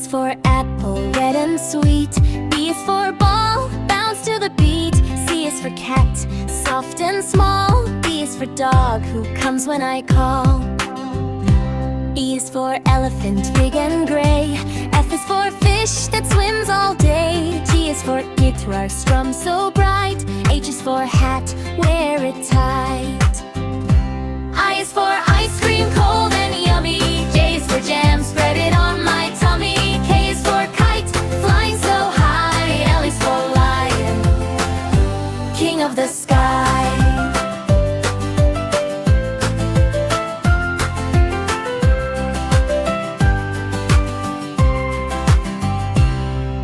is for apple, red and sweet. B is for ball, bounce to the beat. C is for cat, soft and small. D is for dog, who comes when I call. E is for elephant, big and gray. F is for fish that swims all day. G is for guitar, strum so bright. H is for hat, wear it tight. I is for ice cream, cold and yummy. J is for jam, spread it on my tummy. K is for kite, flying so high. L is for lion, king of the sky.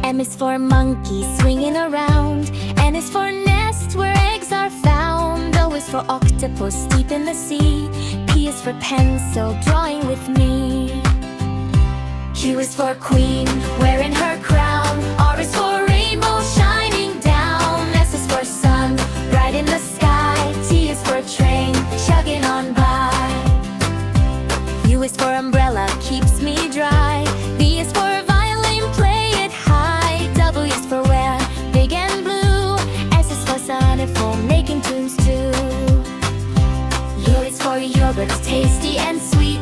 M is for monkey, swinging around. N is for nest, where eggs are found. O is for octopus, deep in the sea. P is for pencil, drawing with me. Q is for queen, wearing her crown. R is for rainbow, shining down. S is for sun, bright in the sky. T is for train, chugging on by. U is for umbrella, keeps me dry. V is for violin, play it high. W is for where, big and blue. S is for sonnephone, making tunes too. U is for yogurt, tasty and sweet.